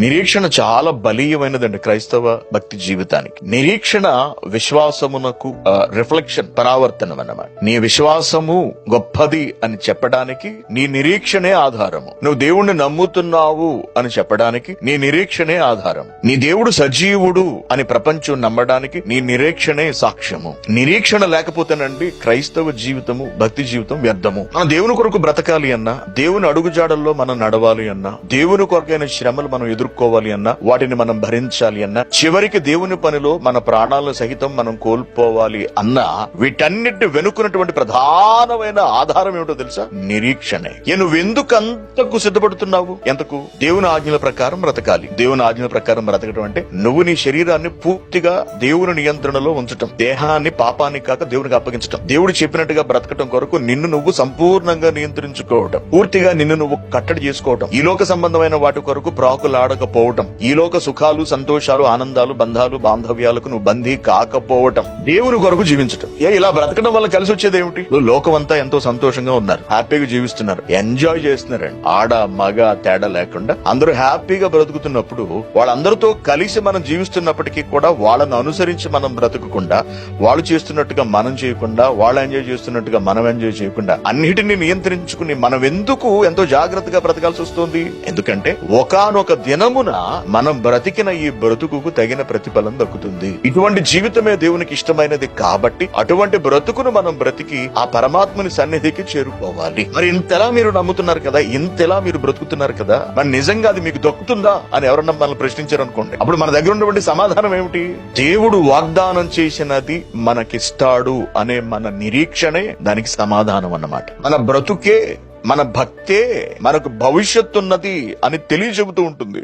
నిరీక్షణ చాలా బలీయమైనదండి క్రైస్తవ భక్తి జీవితానికి. నిరీక్షణ విశ్వాసమునకు రిఫ్లెక్షన్, పరావర్తనం అన్నమాట. నీ విశ్వాసము గొప్పది అని చెప్పడానికి నీ నిరీక్షణే ఆధారము. నువ్వు దేవుణ్ణి నమ్ముతున్నావు అని చెప్పడానికి నీ నిరీక్షణే ఆధారం. నీ దేవుడు సజీవుడు అని ప్రపంచం నమ్మడానికి నీ నిరీక్షణే సాక్ష్యము. నిరీక్షణ లేకపోతేనండి క్రైస్తవ జీవితము, భక్తి జీవితం వ్యర్థము. మన దేవుని కొరకు బ్రతకాలి అన్నా, దేవుని అడుగుజాడల్లో మనం నడవాలి అన్నా, దేవుని కొరకైన శ్రమలు మనం ఎదుర్కోవాలి అన్నా, వాటిని మనం భరించాలి అన్నా, చివరికి దేవుని పనిలో మన ప్రాణాలను సహితం మనం కోల్పోవాలి అన్నా, వీటన్నిటిని వెనుకున్నటువంటి ప్రధానమైన ఆధారం ఏమిటో తెలుసా? నిరీక్షణే. నువ్వెందుకు అంతకు సిద్ధపడుతున్నావు? ఎంతకు? దేవుని ఆజ్ఞల ప్రకారం బ్రతకాలి. దేవుని ఆజ్ఞల ప్రకారం బ్రతకడం అంటే నువ్వు నీ శరీరాన్ని పూర్తిగా దేవుని నియంత్రణలో ఉంచటం, దేహాన్ని పాపానికి కాక దేవునికి అప్పగించటం, దేవుడు చెప్పినట్టుగా బ్రతకటం కొరకు నిన్ను నువ్వు సంపూర్ణంగా నియంత్రించుకోవటం, పూర్తిగా నిన్ను నువ్వు కట్టడి చేసుకోవటం, ఈ లోక సంబంధమైన వాటి కొరకు ప్రాకులాడకపోవటం, ఈ లోక సుఖాలు, సంతోషాలు, ఆనందాలు, బంధాలు, బాంధవ్యాలకు నువ్వు బందీ కాకపోవటం, దేవుని కొరకు జీవించటం. ఇలా బ్రతకడం వల్ల కలిసి వచ్చేది ఏమిటి? లోకం అంతా ఎంతో సంతోషంగా ఉన్నారు, హ్యాపీగా జీవిస్తున్నారు, ఎంజాయ్ చేస్తున్నారండి. ఆడ మగ తేడా లేకుండా అందరూ హ్యాపీగా బ్రతుకుతున్నప్పుడు, వాళ్ళందరితో కలిసి మనం జీవిస్తున్నప్పటికీ కూడా వాళ్ళను అనుసరించి మనం బ్రతకకుండా, వాళ్ళు చేస్తున్నట్టుగా మనం చేయకుండా, వాళ్ళు ఎంజాయ్ చేస్తున్నట్టుగా మనం ఎంజాయ్ చేయకుండా, అన్నిటినీ నియంత్రించుకుని మనం ఎందుకు ఎంతో జాగ్రత్తగా బ్రతకాల్సి వస్తుంది? ఎందుకంటే ఒకానొక దినమున మనం బ్రతికిన ఈ బ్రతుకుకు తగిన ప్రతిఫలం దక్కుతుంది. ఇటువంటి జీవితమే దేవునికి ఇష్టమైనది కాబట్టి అటువంటి బ్రతుకును మనం బ్రతికి ఆ పరమాత్మని సన్నిధికి చేరుకోవాలి. మరి ఇంతలా మీరు నమ్ముతున్నారు కదా, ఇంతలా మీరు బ్రతుకుతున్నారు కదా, మరి నిజంగా అది మీకు దక్కుతుందా అని ఎవరన్నా మనల్ని ప్రశ్నించారనుకోండి, అప్పుడు మన దగ్గర ఉన్నటువంటి సమాధానం ఏమిటి? దేవుడు వాగ్దానం చేసినది మనకిస్తాడు అనే మన నిరీక్షణే దానికి సమాధానం అన్నమాట. మన బ్రతుకే, మన భక్తే మనకు భవిష్యత్తున్నది అని తెలియజెబుతూ ఉంటుంది.